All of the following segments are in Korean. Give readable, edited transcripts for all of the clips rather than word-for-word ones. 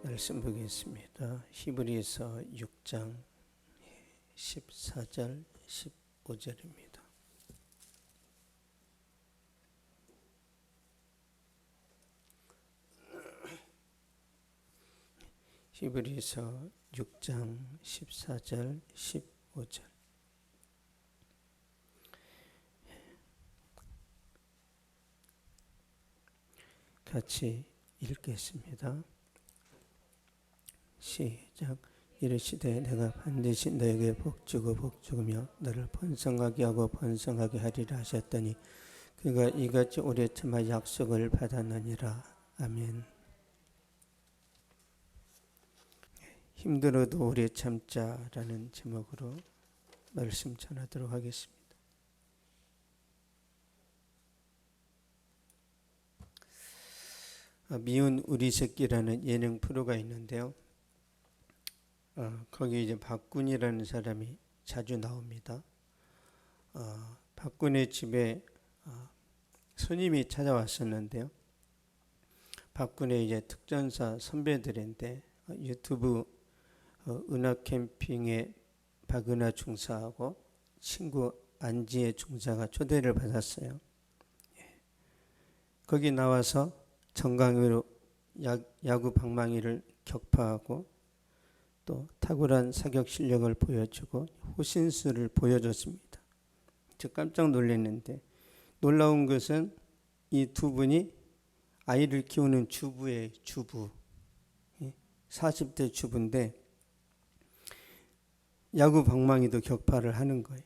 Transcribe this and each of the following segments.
말씀 보겠습니다. 히브리서 6장 14절 15절입니다. 히브리서 6장 14절 15절 같이 읽겠습니다. 시작. 이르시되 내가 반드시 너에게 복주고 복주으며 너를 번성하게 하고 번성하게 하리라 하셨더니 그가 이같이 오래 참아 약속을 받았느니라. 아멘. 힘들어도 오래 참자라는 제목으로 말씀 전하도록 하겠습니다. 미운 우리 새끼라는 예능 프로가 있는데요. 거기 이제 박군이라는 사람이 자주 나옵니다. 박군의 집에 손님이 찾아왔었는데요. 박군의 이제 특전사 선배들인데 유튜브 은하 캠핑의 박은하 중사하고 친구 안지혜 중사가 초대를 받았어요. 거기 나와서 정강으로 야구 방망이를 격파하고 또 탁월한 사격 실력을 보여주고 호신술을 보여줬습니다. 저 깜짝 놀랐는데 놀라운 것은 이 두 분이 아이를 키우는 주부의 주부, 40대 주부인데 야구 방망이도 격파를 하는 거예요.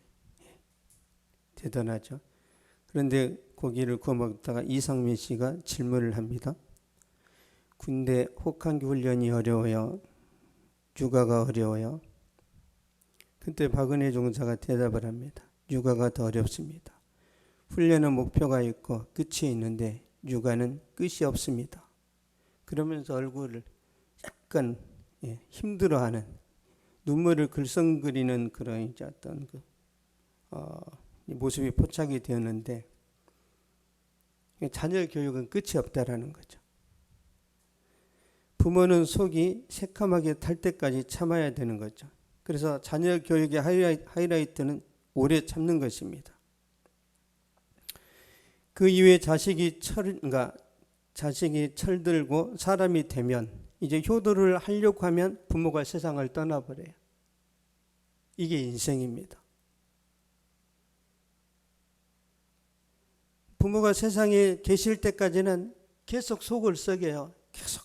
대단하죠. 그런데 고기를 구워 먹다가 이상민 씨가 질문을 합니다. 군대 혹한기 훈련이 어려워요. 육아가 어려워요. 그때 박은혜 중사가 대답을 합니다. 육아가 더 어렵습니다. 훈련은 목표가 있고 끝이 있는데 육아는 끝이 없습니다. 그러면서 얼굴을 약간 힘들어하는 눈물을 글썽거리는 그런 이제 어떤 모습이 포착이 되었는데 자녀 교육은 끝이 없다라는 거죠. 부모는 속이 새카맣게 탈 때까지 참아야 되는 거죠. 그래서 자녀 교육의 하이라이트는 오래 참는 것입니다. 그 이후에 자식이 철들고 사람이 되면 이제 효도를 하려고 하면 부모가 세상을 떠나버려요. 이게 인생입니다. 부모가 세상에 계실 때까지는 계속 속을 썩여요. 계속.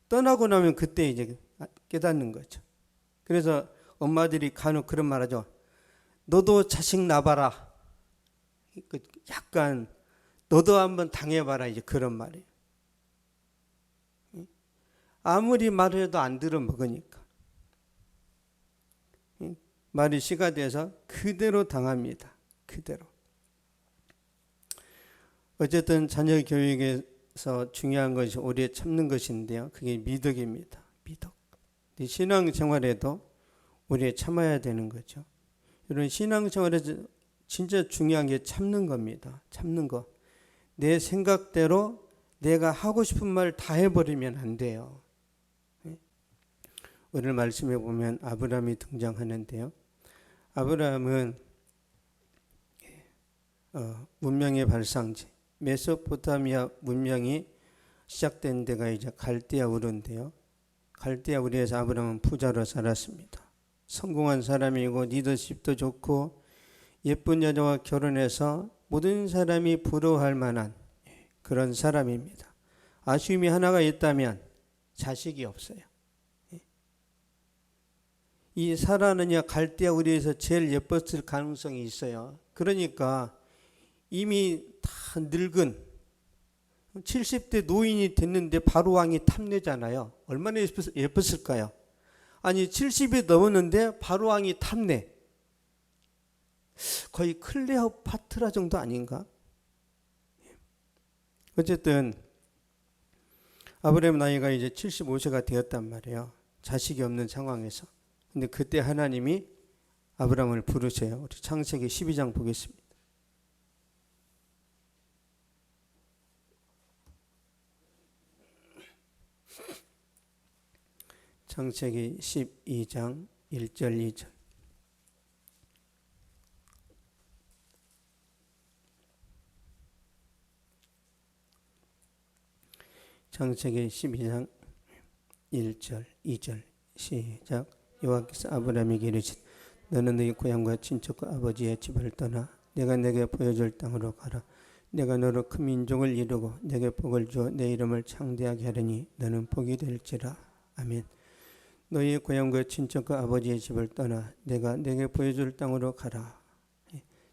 떠나고 나면 그때 이제 깨닫는 거죠. 그래서 엄마들이 간혹 그런 말 하죠. 너도 자식 낳아봐라. 약간 너도 한번 당해봐라. 이제 그런 말이에요. 아무리 말해도 안 들어먹으니까. 말이 씨가 돼서 그대로 당합니다. 그대로. 어쨌든 자녀 교육에서 중요한 것이 오래 참는 것인데요. 그게 미덕입니다. 미덕. 신앙생활에도 오래 참아야 되는 거죠. 이런 신앙생활에서 진짜 중요한 게 참는 겁니다. 참는 거. 내 생각대로 내가 하고 싶은 말 다 해버리면 안 돼요. 오늘 말씀해 보면 아브라함이 등장하는데요. 아브라함은 문명의 발상지, 메소포타미아 문명이 시작된 데가 이제 갈대아 우르인데요. 갈대아 우르에서 아브라함은 부자로 살았습니다. 성공한 사람이고 리더십도 좋고 예쁜 여자와 결혼해서 모든 사람이 부러워할 만한 그런 사람입니다. 아쉬움이 하나가 있다면 자식이 없어요. 이 사라는요 갈대아 우리에서 제일 예뻤을 가능성이 있어요. 그러니까 이미 다 늙은 70대 노인이 됐는데 바로 왕이 탐내잖아요. 얼마나 예뻤을까요? 아니 70이 넘었는데 바로 왕이 탐내. 거의 클레오파트라 정도 아닌가? 어쨌든 아브라함 나이가 이제 75세가 되었단 말이에요. 자식이 없는 상황에서. 근데 그때 하나님이 아브라함을 부르세요. 우리 창세기 12장 보겠습니다. 창세기 12장 1절 2절. 창세기 12장 1절 2절 시작. 여호와께서 아브라함에게 이르시되 너는 너희 고향과 친척과 아버지의 집을 떠나 내가 내게 보여줄 땅으로 가라. 내가 너로 큰 민족을 이루고 내게 복을 주어 내 이름을 창대하게 하리니 너는 복이 될지라. 아멘. 너희 고향과 친척과 아버지의 집을 떠나 내가 내게 보여줄 땅으로 가라.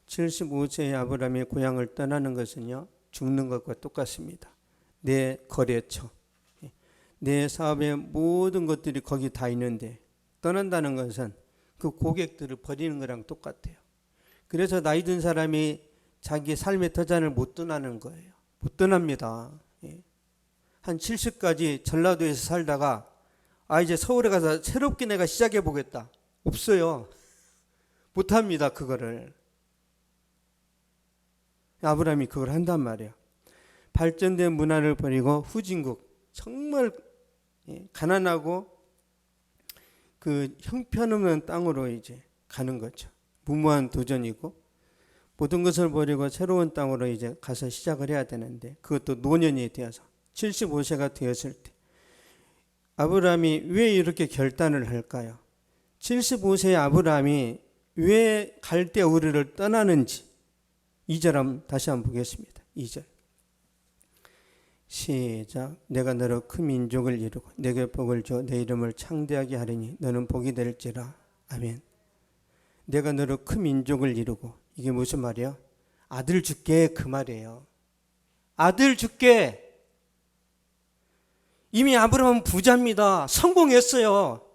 75세의 아브라함이 고향을 떠나는 것은요, 죽는 것과 똑같습니다. 내 거래처, 내 사업의 모든 것들이 거기 다 있는데 떠난다는 것은 그 고객들을 버리는 거랑 똑같아요. 그래서 나이 든 사람이 자기 삶의 터전을 못 떠나는 거예요. 못 떠납니다. 한 70까지 전라도에서 살다가 이제 서울에 가서 새롭게 내가 시작해 보겠다. 없어요. 못합니다. 그거를. 아브라함이 그걸 한단 말이에요. 발전된 문화를 버리고 후진국, 정말 가난하고 그 형편없는 땅으로 이제 가는 거죠. 무모한 도전이고 모든 것을 버리고 새로운 땅으로 이제 가서 시작을 해야 되는데, 그것도 노년이 되어서 75세가 되었을 때 아브라함이 왜 이렇게 결단을 할까요? 75세의 아브라함이 왜 갈대 우르를 떠나는지 2절 다시 한번 보겠습니다. 2절 시작. 내가 너로 큰 민족을 이루고 내게 복을 줘 내 이름을 창대하게 하리니 너는 복이 될지라. 아멘. 내가 너로 큰 민족을 이루고, 이게 무슨 말이에요? 아들 줄게, 그 말이에요. 아들 줄게. 이미 아브라함은 부자입니다. 성공했어요.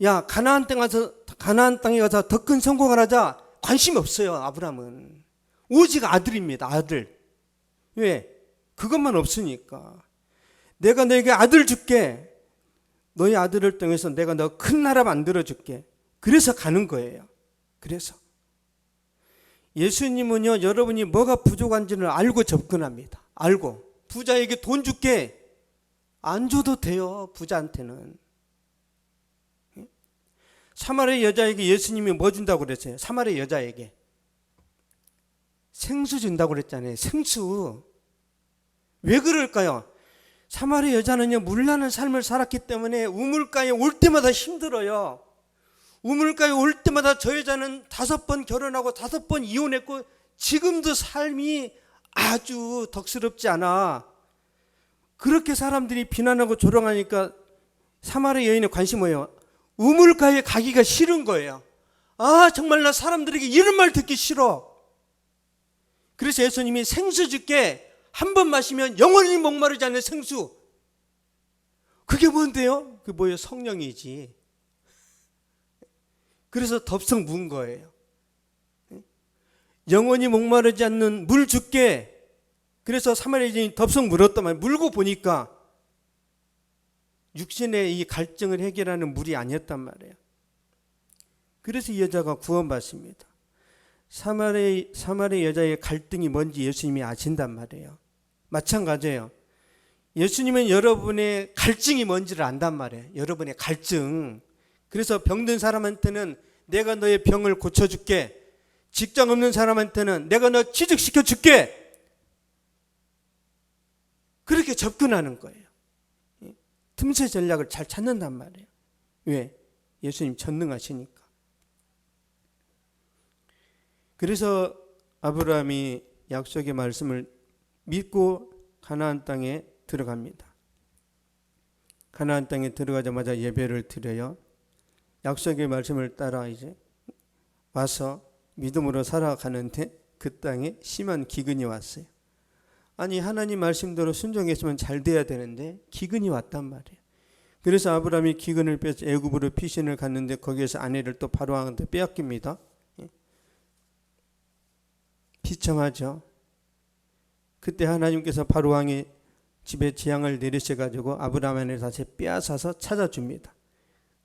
야, 가나안 땅에 가서 더 큰 성공을 하자. 관심이 없어요. 아브라함은 오직 아들입니다. 아들. 왜? 그것만 없으니까. 내가 너에게 아들 줄게. 너희 아들을 통해서 내가 너 큰 나라 만들어 줄게. 그래서 가는 거예요. 그래서 예수님은요, 여러분이 뭐가 부족한지를 알고 접근합니다. 알고. 부자에게 돈 줄게. 안 줘도 돼요. 부자한테는. 사마리아 여자에게 예수님이 뭐 준다고 그랬어요? 사마리아 여자에게 생수 준다고 그랬잖아요. 생수. 왜 그럴까요? 사마리아 여자는요, 물나는 삶을 살았기 때문에 우물가에 올 때마다 힘들어요. 우물가에 올 때마다 저 여자는 5번 결혼하고 5번 이혼했고 지금도 삶이 아주 덕스럽지 않아. 그렇게 사람들이 비난하고 조롱하니까 사마리아 여인의 관심이 뭐예요? 우물가에 가기가 싫은 거예요. 정말 나 사람들에게 이런 말 듣기 싫어. 그래서 예수님이 생수 줄게. 한 번 마시면 영원히 목마르지 않는 생수. 그게 뭔데요? 그게 뭐예요? 성령이지. 그래서 덥석 문 거예요. 영원히 목마르지 않는 물 줄게. 그래서 사마리아 여인이 덥석 물었단 말이에요. 물고 보니까 육신의 이 갈증을 해결하는 물이 아니었단 말이에요. 그래서 이 여자가 구원받습니다. 사마리아 여자의 갈등이 뭔지 예수님이 아신단 말이에요. 마찬가지예요. 예수님은 여러분의 갈증이 뭔지를 안단 말이에요. 여러분의 갈증. 그래서 병든 사람한테는 내가 너의 병을 고쳐줄게. 직장 없는 사람한테는 내가 너 취직시켜줄게. 그렇게 접근하는 거예요. 틈새 전략을 잘 찾는단 말이에요. 왜? 예수님 전능하시니까. 그래서 아브라함이 약속의 말씀을 믿고 가나안 땅에 들어갑니다. 가나안 땅에 들어가자마자 예배를 드려요. 약속의 말씀을 따라 이제 와서 믿음으로 살아가는데 그 땅에 심한 기근이 왔어요. 아니, 하나님 말씀대로 순종했으면 잘 돼야 되는데 기근이 왔단 말이에요. 그래서 아브라함이 기근을 빼서 애굽으로 피신을 갔는데 거기에서 아내를 또 바로왕한테 빼앗깁니다. 비참하죠. 그때 하나님께서 바로왕이 집에 재앙을 내리셔가지고 아브라함을 다시 빼앗아서 찾아줍니다.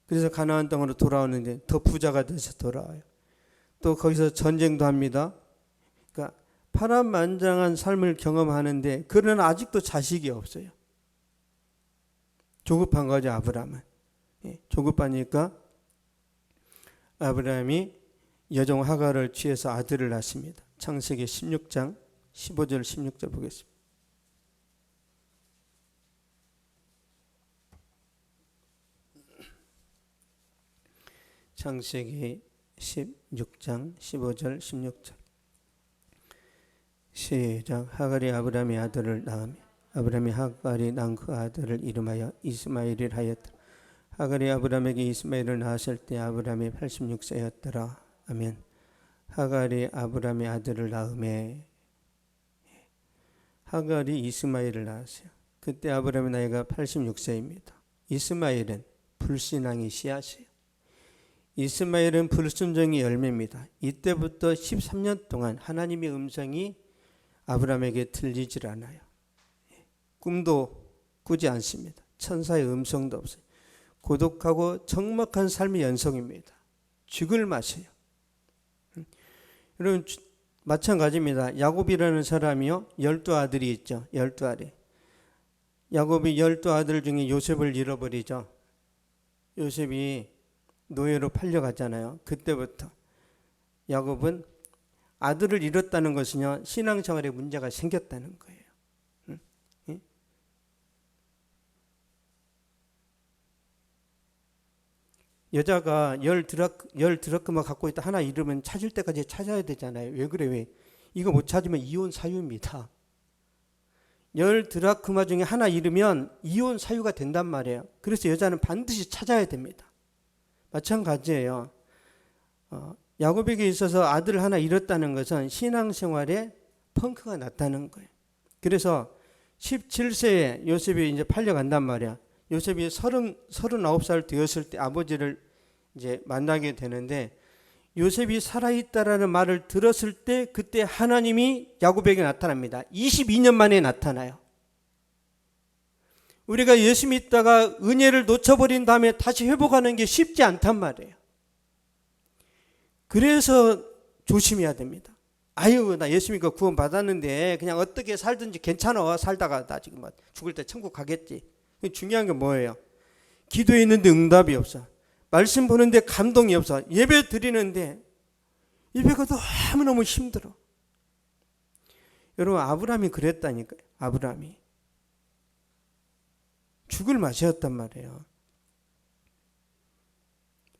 그래서 가나안 땅으로 돌아오는데 더 부자가 돼서 돌아와요. 또 거기서 전쟁도 합니다. 그러니까 파란만장한 삶을 경험하는데 그러나 아직도 자식이 없어요. 조급한 거죠, 아브라함은. 조급하니까 아브라함이 여종 하갈을 취해서 아들을 낳습니다. 창세기 16장 15절 16절 보겠습니다. 창세기 16장 15절 16절 시작. 하갈이 아브라함의 아들을 낳으며 아브라함이 하갈이 낳은 그 아들을 이름하여 이스마엘이라 하였더라. 하갈이 아브라함에게 이스마엘을 낳았을 때 아브라함이 86세였더라. 아멘. 하갈이 아브라함의 아들을 낳음에 하갈이 이스마엘을 낳았어요. 그때 아브라함의 나이가 86세입니다. 이스마엘은 불신앙의 씨앗이에요. 이스마엘은 불순종의 열매입니다. 이때부터 13년 동안 하나님의 음성이 아브라함에게 들리질 않아요. 꿈도 꾸지 않습니다. 천사의 음성도 없어요. 고독하고 적막한 삶의 연속입니다. 죽을 맛이에요. 여러분 마찬가지입니다. 야곱이라는 사람이요 12아들이 있죠. 12아들. 야곱이 12아들 중에 요셉을 잃어버리죠. 요셉이 노예로 팔려갔잖아요. 그때부터 야곱은 아들을 잃었다는 것은요 신앙생활에 문제가 생겼다는 거예요. 여자가 열 드라크마 갖고 있다 하나 잃으면 찾을 때까지 찾아야 되잖아요. 왜 그래? 왜? 이거 못 찾으면 이혼 사유입니다. 10 드라크마 중에 하나 잃으면 이혼 사유가 된단 말이에요. 그래서 여자는 반드시 찾아야 됩니다. 마찬가지예요. 야곱에게 있어서 아들을 하나 잃었다는 것은 신앙생활에 펑크가 났다는 거예요. 그래서 17세에 요셉이 이제 팔려간단 말이야. 요셉이 39살 되었을 때 아버지를 이제 만나게 되는데 요셉이 살아있다라는 말을 들었을 때 그때 하나님이 야곱에게 나타납니다. 22년 만에 나타나요. 우리가 예수 믿다가 은혜를 놓쳐버린 다음에 다시 회복하는 게 쉽지 않단 말이에요. 그래서 조심해야 됩니다. 아유 나 예수 믿고 구원 받았는데 그냥 어떻게 살든지 괜찮아. 살다가 나 지금 죽을 때 천국 가겠지. 중요한 게 뭐예요? 기도했는데 응답이 없어. 말씀 보는데 감동이 없어. 예배 드리는데 예배가 너무너무 힘들어. 여러분 아브라함이 그랬다니까요. 아브라함이 죽을 맛이었단 말이에요.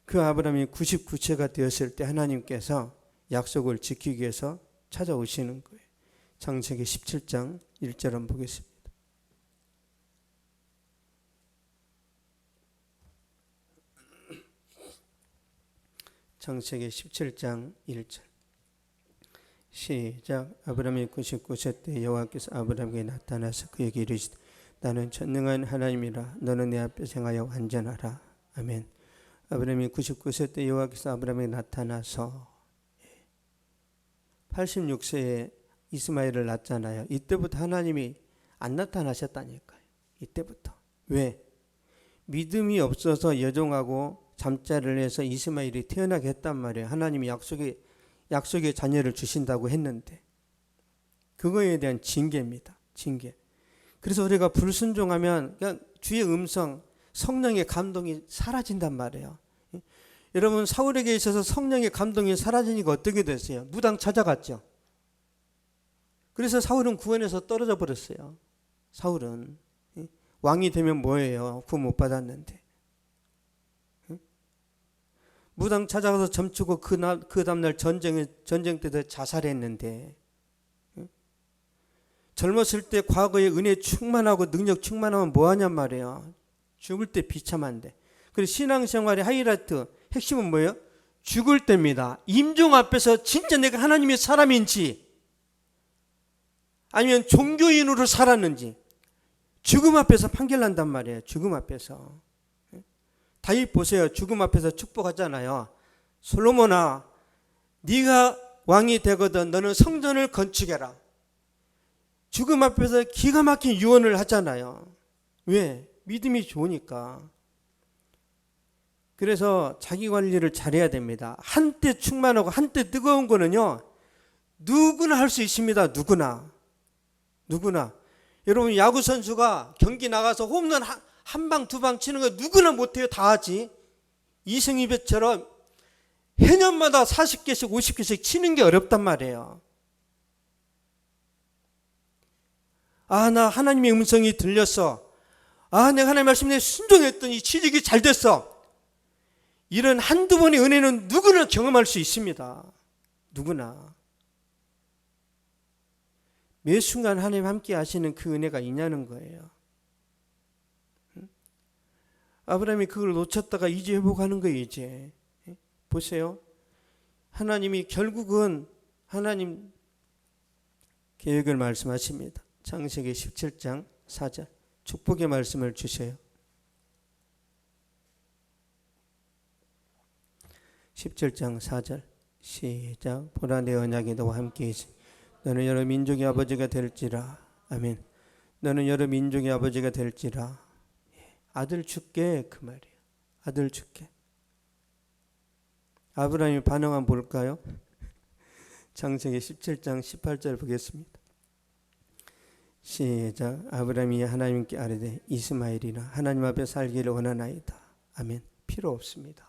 그 아브라함이 99세가 되었을 때 하나님께서 약속을 지키기 위해서 찾아오시는 거예요. 창세기 17장 1절 한번 보겠습니다. 창세기 17장 1절 시작. 아브라함이 99세 때 여호와께서 아브라함에게 나타나서 그에게 이르시되 나는 전능한 하나님이라 너는 내 앞에 행하여 완전하라. 아멘. 아브라함이 99세 때 여호와께서 아브라함에게 나타나서 86세에 이스마엘을 낳잖아요. 이때부터 하나님이 안 나타나셨다니까요. 이때부터. 왜? 믿음이 없어서 여종하고 잠자를 해서 이스마엘이 태어나게 했단 말이에요. 하나님이 약속의 자녀를 주신다고 했는데 그거에 대한 징계입니다. 징계. 그래서 우리가 불순종하면 그냥 주의 음성, 성령의 감동이 사라진단 말이에요. 여러분 사울에게 있어서 성령의 감동이 사라지니까 어떻게 됐어요? 무당 찾아갔죠. 그래서 사울은 구원에서 떨어져 버렸어요. 사울은 왕이 되면 뭐예요? 구원 못 받았는데. 무당 찾아가서 점치고 그 다음날 전쟁 때도 자살했는데 젊었을 때 과거에 은혜 충만하고 능력 충만하면 뭐하냔 말이에요. 죽을 때 비참한데. 그리고 신앙생활의 하이라이트 핵심은 뭐예요? 죽을 때입니다. 임종 앞에서 진짜 내가 하나님의 사람인지 아니면 종교인으로 살았는지 죽음 앞에서 판결난단 말이에요. 죽음 앞에서. 다윗 보세요. 죽음 앞에서 축복하잖아요. 솔로몬아 네가 왕이 되거든 너는 성전을 건축해라. 죽음 앞에서 기가 막힌 유언을 하잖아요. 왜? 믿음이 좋으니까. 그래서 자기 관리를 잘해야 됩니다. 한때 충만하고 한때 뜨거운 거는요 누구나 할 수 있습니다. 누구나. 여러분 야구 선수가 경기 나가서 홈런 한 방 두 방 치는 거 누구나 못해요. 다 하지. 이승이배처럼 해년마다 40개씩 50개씩 치는 게 어렵단 말이에요. 아, 나 하나님의 음성이 들렸어. 아, 내가 하나님 말씀에 순종했더니 취직이 잘 됐어. 이런 한두 번의 은혜는 누구나 경험할 수 있습니다. 누구나. 매 순간 하나님 함께 하시는 그 은혜가 있냐는 거예요. 아브라함이 그걸 놓쳤다가 이제 회복하는 거예요. 이제 보세요. 하나님이 결국은 하나님 계획을 말씀하십니다. 창세기 17장 4절 축복의 말씀을 주세요. 17장 4절 시작. 보라 내 언약이 너와 함께 있으니 너는 여러 민족의 아버지가 될지라. 아멘. 너는 여러 민족의 아버지가 될지라. 아들 줄게, 그 말이에요. 아들 줄게. 아브라함이 반응 한번 볼까요? 창세기 17장 18절 보겠습니다. 시작. 아브라함이 하나님께 아뢰되 이스마엘이나 하나님 앞에 살기를 원하나이다. 아멘. 필요 없습니다.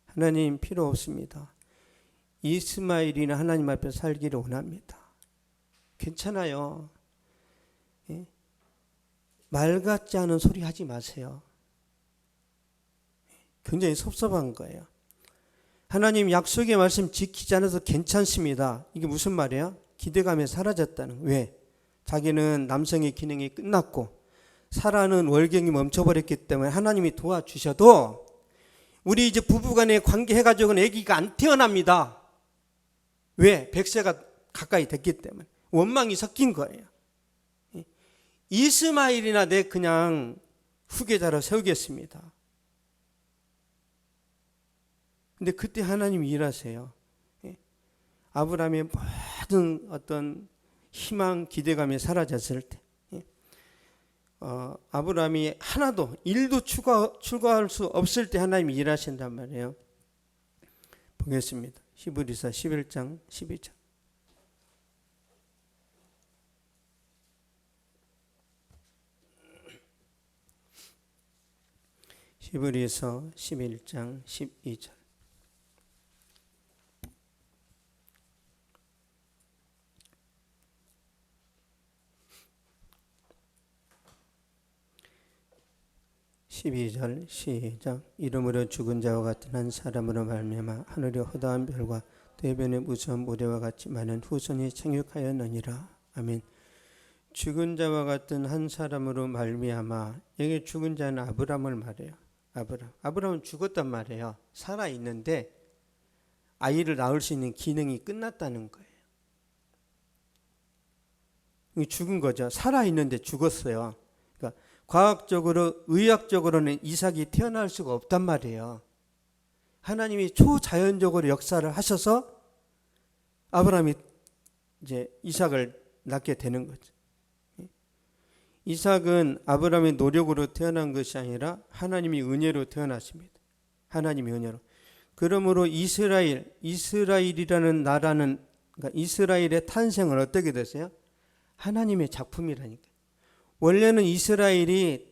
하나님 필요 없습니다. 이스마엘이나 하나님 앞에 살기를 원합니다. 괜찮아요. 예? 말 같지 않은 소리 하지 마세요. 굉장히 섭섭한 거예요. 하나님 약속의 말씀 지키지 않아서 괜찮습니다. 이게 무슨 말이에요? 기대감이 사라졌다는. 왜? 자기는 남성의 기능이 끝났고 사라는 월경이 멈춰버렸기 때문에 하나님이 도와주셔도 우리 이제 부부간의 관계 해가지고는 아기가 안 태어납니다. 왜? 100세가 가까이 됐기 때문에. 원망이 섞인 거예요. 이스마엘이나 내 그냥 후계자로 세우겠습니다. 근데 그때 하나님이 일하세요. 아브라함의 모든 어떤 희망, 기대감이 사라졌을 때 아브라함이 하나도 일도 추가할 수 없을 때 하나님이 일하신단 말이에요. 보겠습니다. 히브리서 11장 12절. 히브리서 11장 12절. 시작. 이름으로 죽은 자와 같은 한 사람으로 말미암아 하늘의 허다한 별과 대변의 무서운 모래와 같이 많은 후손이 생육하였느니라. 아멘. 죽은 자와 같은 한 사람으로 말미암아, 여기 죽은 자는 아브라함을 말해요. 아브라함은 죽었단 말이에요. 살아 있는데 아이를 낳을 수 있는 기능이 끝났다는 거예요. 죽은 거죠. 살아 있는데 죽었어요. 그러니까 과학적으로, 의학적으로는 이삭이 태어날 수가 없단 말이에요. 하나님이 초자연적으로 역사를 하셔서 아브라함이 이제 이삭을 낳게 되는 거죠. 이삭은 아브라함의 노력으로 태어난 것이 아니라 하나님이 은혜로 태어났습니다. 하나님이 은혜로. 그러므로 이스라엘이라는 나라는, 그러니까 이스라엘의 탄생은 어떻게 됐어요? 하나님의 작품이라니까. 원래는 이스라엘이라는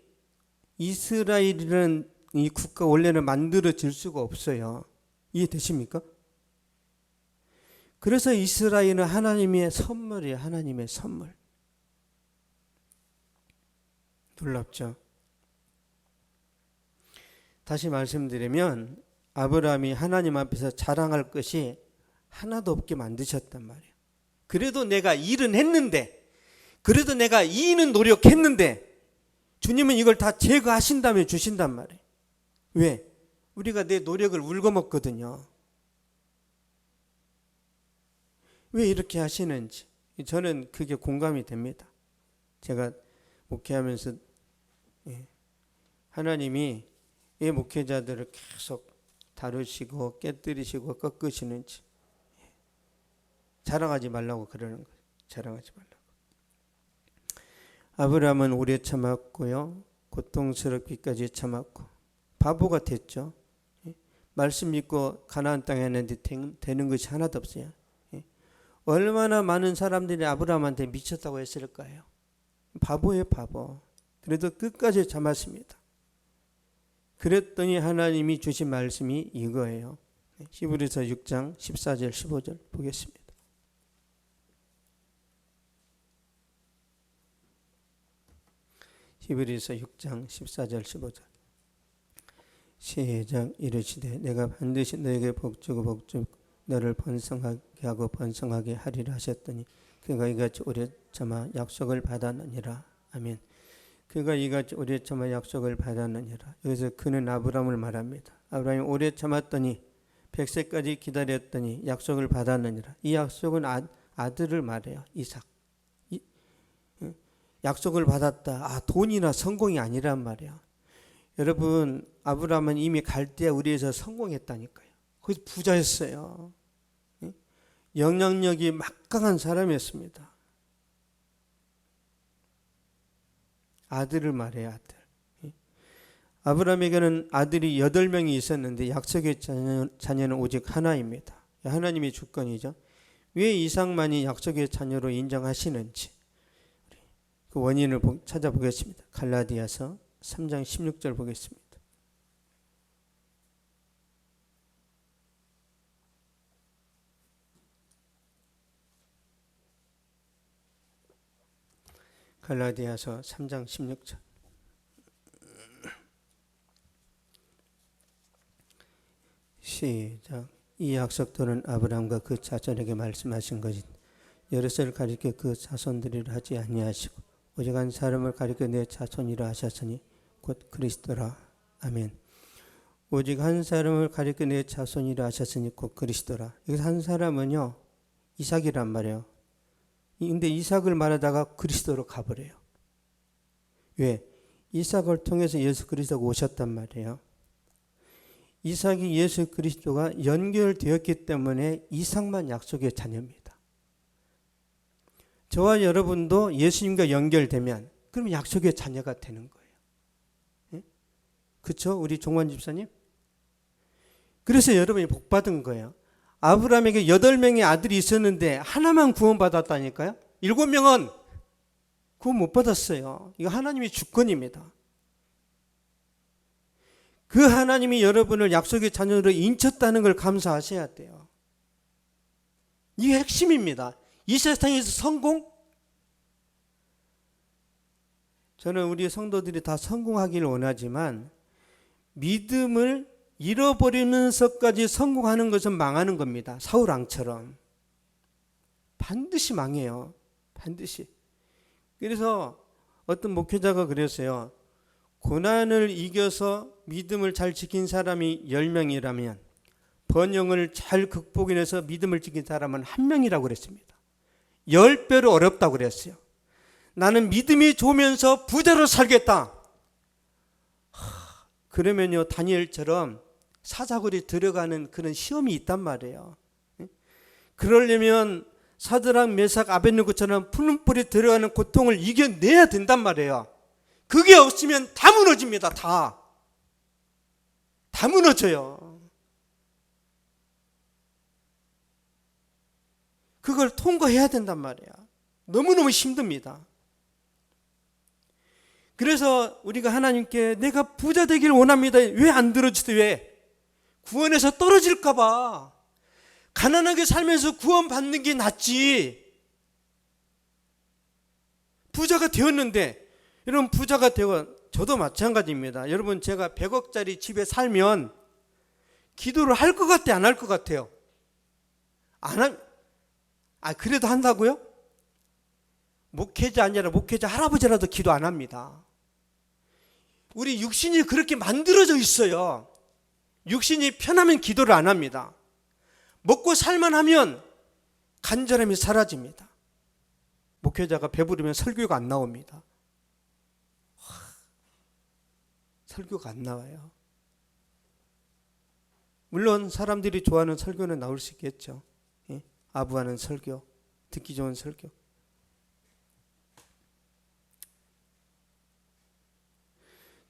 이 국가 원래는 만들어질 수가 없어요. 이해되십니까? 그래서 이스라엘은 하나님의 선물이에요. 하나님의 선물. 놀랍죠? 다시 말씀드리면 아브라함이 하나님 앞에서 자랑할 것이 하나도 없게 만드셨단 말이에요. 그래도 내가 일은 했는데, 그래도 내가 이는 노력했는데 주님은 이걸 다 제거하신 다음에 주신단 말이에요. 왜? 우리가 내 노력을 울거먹거든요. 왜 이렇게 하시는지 저는 그게 공감이 됩니다. 제가 목회하면서 하나님이 왜 목회자들을 계속 다루시고 깨뜨리시고 꺾으시는지 자랑하지 말라고 그러는 거예요. 자랑하지 말라고. 아브라함은 오래 참았고요. 고통스럽기까지 참았고 바보가 됐죠. 말씀 믿고 가나안 땅에 했는데 되는 것이 하나도 없어요. 얼마나 많은 사람들이 아브라함한테 미쳤다고 했을까요? 바보예요, 바보. 그래도 끝까지 참았습니다. 그랬더니 하나님이 주신 말씀이 이거예요. 히브리서 6장 14절 15절 보겠습니다. 히브리서 6장 14절 15절 시작. 이르시되 내가 반드시 너에게 복주고 복주 너를 번성하게 하고 번성하게 하리라 하셨더니 그가 이같이 오래 참아 약속을 받았느니라. 아멘. 그가 이같이 오래 참아 약속을 받았느니라. 여기서 그는 아브라함을 말합니다. 아브라함이 오래 참았더니 100세까지 기다렸더니 약속을 받았느니라. 이 약속은 아들을 말해요. 이삭. 약속을 받았다. 돈이나 성공이 아니란 말이야. 여러분, 아브라함은 이미 갈대아 우리에서 성공했다니까요. 거기서 부자였어요. 영향력이 막강한 사람이었습니다. 아들을 말해요. 아들. 아브라함에게는 아들이 8명이 있었는데 약속의 자녀는 오직 하나입니다. 하나님의 주권이죠. 왜 이삭만이 약속의 자녀로 인정하시는지 그 원인을 찾아보겠습니다. 갈라디아서 3장 16절 보겠습니다. 갈라디아서 3장 16절 시작. 이 약속들은 아브라함과 그 자손에게 말씀하신 것이 여럿을 가리켜 그 자손들이라 하지 아니하시고 오직 한 사람을 가리켜 내 자손이라 하셨으니 곧 그리스도라. 아멘. 오직 한 사람을 가리켜 내 자손이라 하셨으니 곧 그리스도라. 여기서 한 사람은요 이삭이란 말이에요. 근데 이삭을 말하다가 그리스도로 가버려요. 왜? 이삭을 통해서 예수 그리스도가 오셨단 말이에요. 이삭이 예수 그리스도가 연결되었기 때문에 이삭만 약속의 자녀입니다. 저와 여러분도 예수님과 연결되면 그럼 약속의 자녀가 되는 거예요. 예? 그렇죠? 우리 종환 집사님? 그래서 여러분이 복받은 거예요. 아브라함에게 8명의 아들이 있었는데 하나만 구원받았다니까요. 7명은 구원 못 받았어요. 이거 하나님의 주권입니다. 그 하나님이 여러분을 약속의 자녀로 인쳤다는 걸 감사하셔야 돼요. 이게 핵심입니다. 이 세상에서 성공? 저는 우리 성도들이 다 성공하기를 원하지만 믿음을 잃어버리면서까지 성공하는 것은 망하는 겁니다. 사울 왕처럼. 반드시 망해요. 반드시. 그래서 어떤 목회자가 그랬어요. 고난을 이겨서 믿음을 잘 지킨 사람이 10명이라면 번영을 잘 극복해내서 믿음을 지킨 사람은 1명이라고 그랬습니다. 10배로 어렵다고 그랬어요. 나는 믿음이 좋으면서 부자로 살겠다. 그러면요 다니엘처럼 사자굴에 들어가는 그런 시험이 있단 말이에요. 그러려면 사드락 메삭 아벳느고처럼 푸른 불에 들어가는 고통을 이겨내야 된단 말이에요. 그게 없으면 다 무너집니다. 다 무너져요. 그걸 통과해야 된단 말이야. 너무너무 힘듭니다. 그래서 우리가 하나님께 내가 부자 되기를 원합니다. 왜 안 들어주세요? 왜? 구원에서 떨어질까 봐. 가난하게 살면서 구원받는 게 낫지. 부자가 되었는데 여러분 부자가 되고 저도 마찬가지입니다. 여러분 제가 100억짜리 집에 살면 기도를 할 것 같아 안 할 것 같아요? 그래도 한다고요? 목회자 아니라 목회자 할아버지라도 기도 안 합니다. 우리 육신이 그렇게 만들어져 있어요. 육신이 편하면 기도를 안 합니다. 먹고 살만 하면 간절함이 사라집니다. 목회자가 배부르면 설교가 안 나옵니다. 설교가 안 나와요. 물론 사람들이 좋아하는 설교는 나올 수 있겠죠. 예? 아부하는 설교, 듣기 좋은 설교.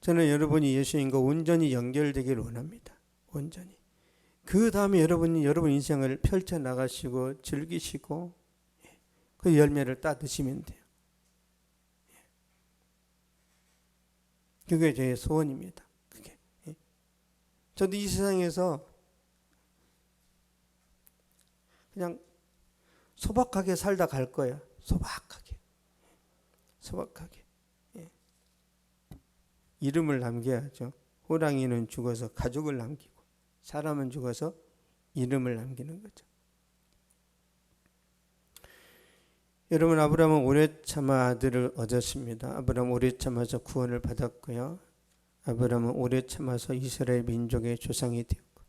저는 여러분이 예수님과 온전히 연결되기를 원합니다. 온전히. 그 다음에 여러분 인생을 펼쳐나가시고 즐기시고 그 열매를 따드시면 돼요. 그게 제 소원입니다. 그게. 저도 이 세상에서 그냥 소박하게 살다 갈 거예요. 소박하게. 예. 이름을 남겨야죠. 호랑이는 죽어서 가족을 남기고 사람은 죽어서 이름을 남기는 거죠. 여러분, 아브라함은 오래 참아 아들을 얻었습니다. 아브라함은 오래 참아서 구원을 받았고요. 아브라함은 오래 참아서 이스라엘 민족의 조상이 되었고,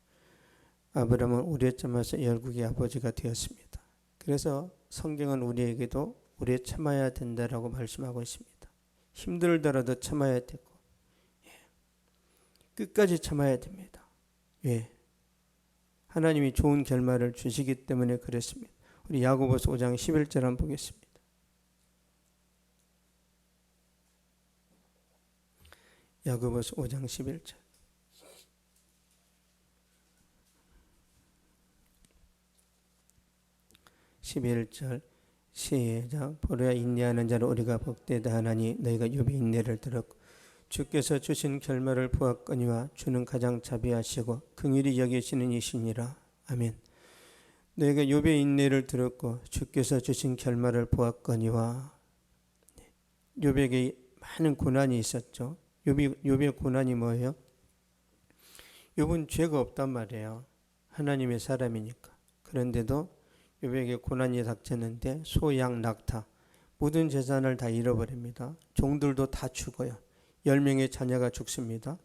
아브라함은 오래 참아서 열국의 아버지가 되었습니다. 그래서 성경은 우리에게도 오래 참아야 된다라고 말씀하고 있습니다. 힘들더라도 참아야 되고, 끝까지 참아야 됩니다. 왜? 하나님이 좋은 결말을 주시기 때문에 그렇습니다. 우리 야고보서 5장 11절 한번 보겠습니다. 야고보서 5장 11절. 시작. 보로야 인내하는 자를 우리가 복되다 하나니 너희가 욥의 인내를 들었고 주께서 주신 결말을 보았거니와 주는 가장 자비하시고 긍휼히 여기시는 이시니라. 아멘. 너희가 욥의 인내를 들었고 주께서 주신 결말을 보았거니와, 욥에게 많은 고난이 있었죠. 욥의 고난이 뭐예요? 욥은 죄가 없단 말이에요. 하나님의 사람이니까. 그런데도 욥에게 고난이 닥쳤는데 소양 낙타 모든 재산을 다 잃어버립니다. 종들도 다 죽어요. 10명의 자녀가 죽습니다.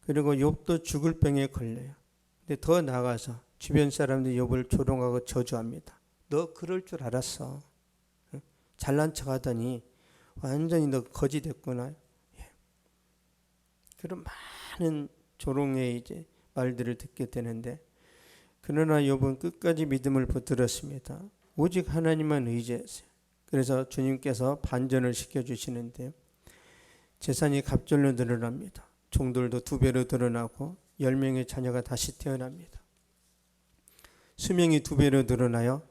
그리고 욥도 죽을 병에 걸려요. 근데 더 나아가서 주변 사람들이 욥을 조롱하고 저주합니다. 너 그럴 줄 알았어. 잘난 척 하더니 완전히 너 거지 됐구나. 그런 많은 조롱의 이제 말들을 듣게 되는데, 그러나 욥은 끝까지 믿음을 붙들었습니다. 오직 하나님만 의지했어요. 그래서 주님께서 반전을 시켜주시는데 재산이 갑절로 늘어납니다. 종들도 2배로 늘어나고 10명의 자녀가 다시 태어납니다. 수명이 2배로 늘어나요.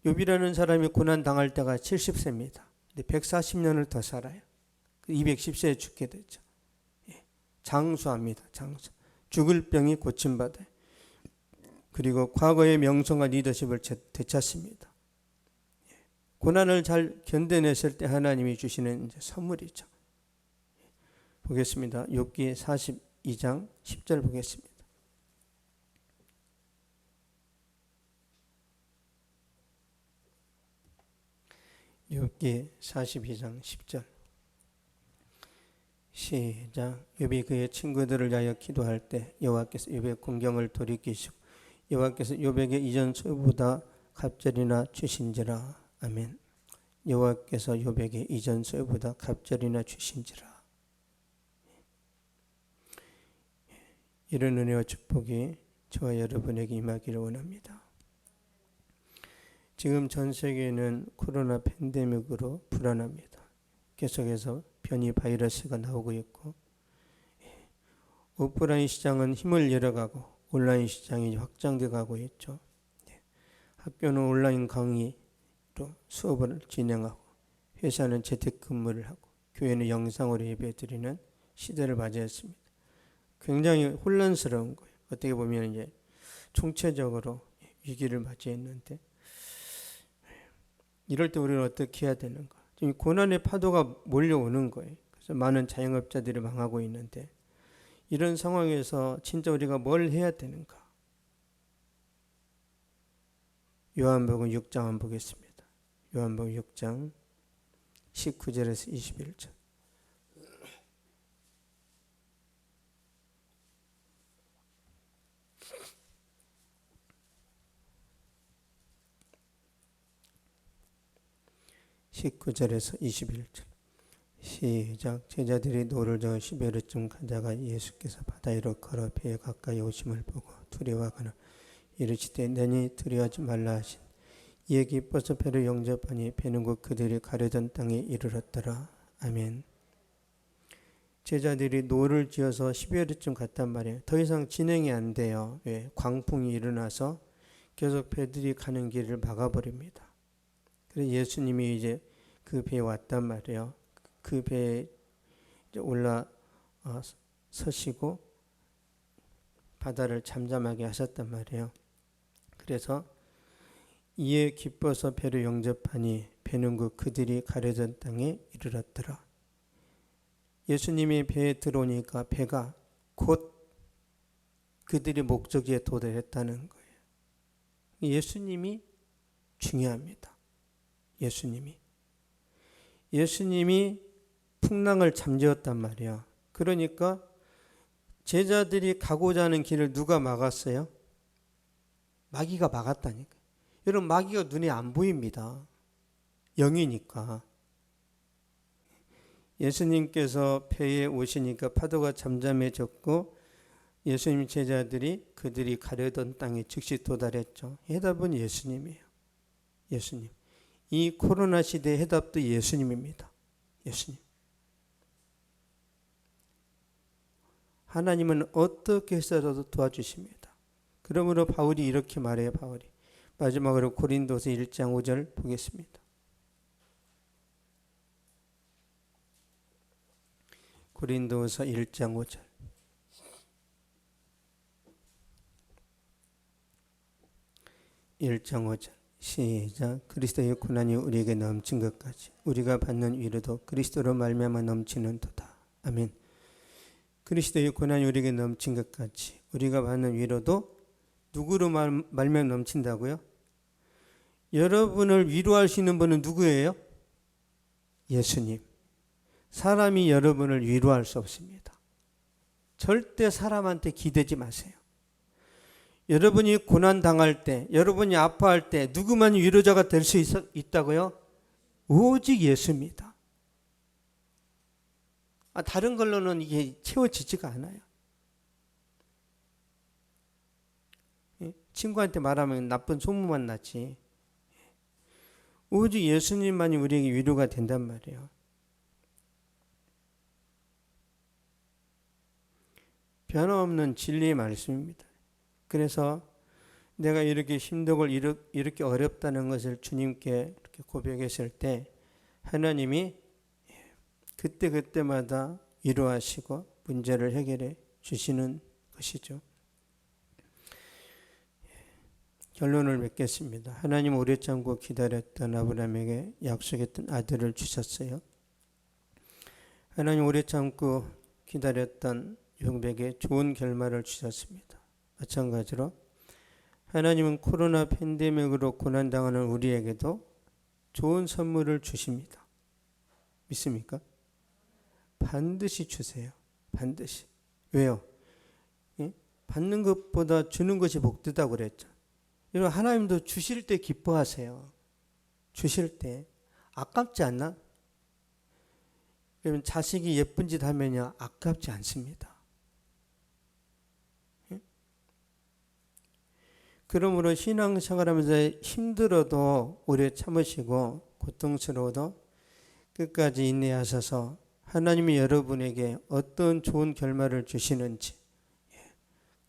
욥이라는 사람이 고난당할 때가 70세입니다. 근데 140년을 더 살아요. 210세에 죽게 되죠. 장수합니다. 장수. 죽을 병이 고침받아요. 그리고 과거의 명성과 리더십을 되찾습니다. 고난을 잘 견뎌냈을 때 하나님이 주시는 이제 선물이죠. 보겠습니다. 욥기 42장 10절 보겠습니다. 욥기 42장 10절. 시작. 욥이 그의 친구들을 위하여 기도할 때 여호와께서 욥의 공경을 돌이키시고 여호와께서 욥에게 이전 소유보다 갑절이나 주신지라. 아멘. 여호와께서 욥에게 이전 소유보다 갑절이나 주신지라. 이런 은혜와 축복이 저와 여러분에게 임하기를 원합니다. 지금 전 세계는 코로나 팬데믹으로 불안합니다. 계속해서 변이 바이러스가 나오고 있고, 오프라인 시장은 힘을 잃어가고 온라인 시장이 확장돼 가고 있죠. 학교는 온라인 강의로 수업을 진행하고, 회사는 재택근무를 하고, 교회는 영상으로 예배드리는 시대를 맞이했습니다. 굉장히 혼란스러운 거예요. 어떻게 보면 이제 총체적으로 위기를 맞이했는데, 이럴 때 우리는 어떻게 해야 되는가? 지금 고난의 파도가 몰려오는 거예요. 그래서 많은 자영업자들이 망하고 있는데, 이런 상황에서 진짜 우리가 뭘 해야 되는가? 요한복음 6장 한번 보겠습니다. 요한복음 6장 19절에서 21절. (19절에서 21절) 시작. 제자들이 노를 저어 시베르쯤 가다가 예수께서 바다 위로 걸어 배에 가까이 오심을 보고 두려워하거나 이르시되 너니 두려워하지 말라 하신 이에 기뻐서 배를 영접하니 배는 곧 그들이 가려던 땅에 이르렀더라. 아멘. 제자들이 노를 지어서 12월쯤 갔단 말이에요. 더 이상 진행이 안 돼요. 왜? 광풍이 일어나서 계속 배들이 가는 길을 막아버립니다. 그래서 예수님이 이제 그 배에 왔단 말이에요. 그 배에 올라 서시고 바다를 잠잠하게 하셨단 말이에요. 그래서 이에 기뻐서 배를 영접하니 배는 그들이 가려던 땅에 이르렀더라. 예수님이 배에 들어오니까 배가 곧 그들의 목적지에 도달했다는 거예요. 예수님이 중요합니다. 예수님이 풍랑을 잠재웠단 말이야. 그러니까 제자들이 가고자 하는 길을 누가 막았어요? 마귀가 막았다니까. 여러분, 마귀가 눈에 안 보입니다. 영이니까. 예수님께서 배에 오시니까 파도가 잠잠해졌고 예수님 제자들이 그들이 가려던 땅에 즉시 도달했죠. 해답은 예수님이에요. 예수님. 이 코로나 시대의 해답도 예수님입니다. 예수님. 하나님은 어떻게 해서라도 도와주십니다. 그러므로 바울이 이렇게 말해요. 바울이. 마지막으로 고린도서 1장 5절 보겠습니다. 고린도서 1장 5절. 시작. 그리스도의 고난이 우리에게 넘친 것까지 우리가 받는 위로도 그리스도로 말미암아 넘치는도다. 아멘. 그리스도의 고난이 우리에게 넘친 것까지 우리가 받는 위로도 누구로 말미암아 넘친다고요? 여러분을 위로할 수 있는 분은 누구예요? 예수님. 사람이 여러분을 위로할 수 없습니다. 절대 사람한테 기대지 마세요. 여러분이 고난 당할 때, 여러분이 아파할 때 누구만 위로자가 될 수 있다고요? 오직 예수입니다. 다른 걸로는 이게 채워지지가 않아요. 친구한테 말하면 나쁜 소문만 나지. 오직 예수님만이 우리에게 위로가 된단 말이에요. 변함없는 진리의 말씀입니다. 그래서 내가 이렇게 힘들고 이렇게 어렵다는 것을 주님께 이렇게 고백했을 때 하나님이 그때마다 위로하시고 문제를 해결해 주시는 것이죠. 결론을 맺겠습니다. 하나님 오래 참고 기다렸던 아브라함에게 약속했던 아들을 주셨어요. 하나님 오래 참고 기다렸던 용백에 좋은 결말을 주셨습니다. 마찬가지로 하나님은 코로나 팬데믹으로 고난당하는 우리에게도 좋은 선물을 주십니다. 믿습니까? 반드시 주세요. 반드시. 왜요? 받는 것보다 주는 것이 복되다고 그랬죠. 여러분, 하나님도 주실 때 기뻐하세요. 주실 때. 아깝지 않나? 여러분, 자식이 예쁜 짓 하면요, 아깝지 않습니다. 그러므로 신앙생활하면서 힘들어도 오래 참으시고 고통스러워도 끝까지 인내하셔서 하나님이 여러분에게 어떤 좋은 결말을 주시는지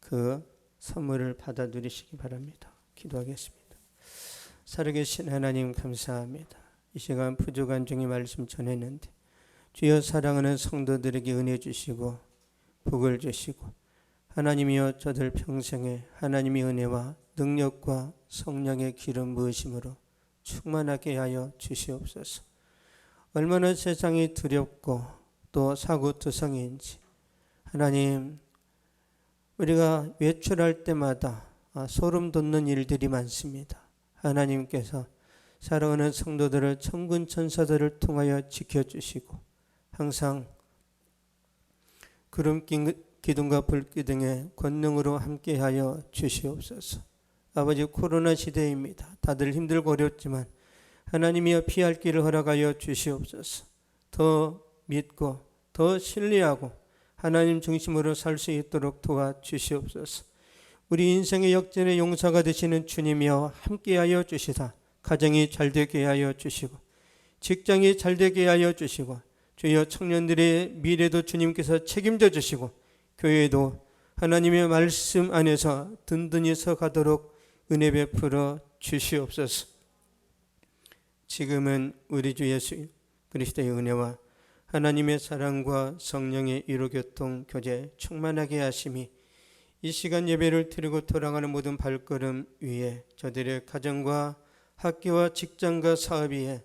그 선물을 받아 누리시기 바랍니다. 기도하겠습니다. 살아계신 하나님 감사합니다. 이 시간 부족한 중에 말씀 전했는데 주여 사랑하는 성도들에게 은혜 주시고 복을 주시고 하나님이여 저들 평생에 하나님의 은혜와 능력과 성령의 기름 부으심으로 충만하게 하여 주시옵소서. 얼마나 세상이 두렵고 또 사고투성인지 하나님 우리가 외출할 때마다 소름 돋는 일들이 많습니다. 하나님께서 사랑하는 성도들을 천군 천사들을 통하여 지켜주시고 항상 구름 기둥과 불기둥의 권능으로 함께하여 주시옵소서. 아버지 코로나 시대입니다. 다들 힘들고 어렵지만 하나님이여 피할 길을 허락하여 주시옵소서. 더 믿고 더 신뢰하고 하나님 중심으로 살 수 있도록 도와주시옵소서. 우리 인생의 역전의 용사가 되시는 주님이여 함께하여 주시사 가정이 잘되게 하여 주시고 직장이 잘되게 하여 주시고 주여 청년들의 미래도 주님께서 책임져 주시고 교회도 하나님의 말씀 안에서 든든히 서가도록 은혜 베풀어 주시옵소서. 지금은 우리 주 예수 그리스도의 은혜와 하나님의 사랑과 성령의 위로교통 교제 충만하게 하심이 이 시간 예배를 드리고 돌아가는 모든 발걸음 위에 저들의 가정과 학교와 직장과 사업 위에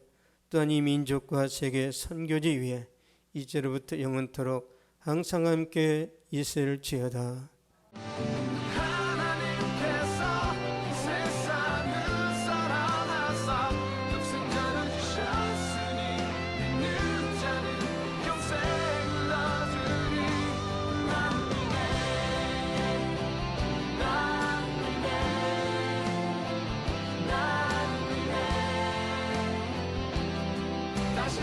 또한 이 민족과 세계 선교지 위에 이제로부터 영원토록 항상 함께 있을지어다. 다시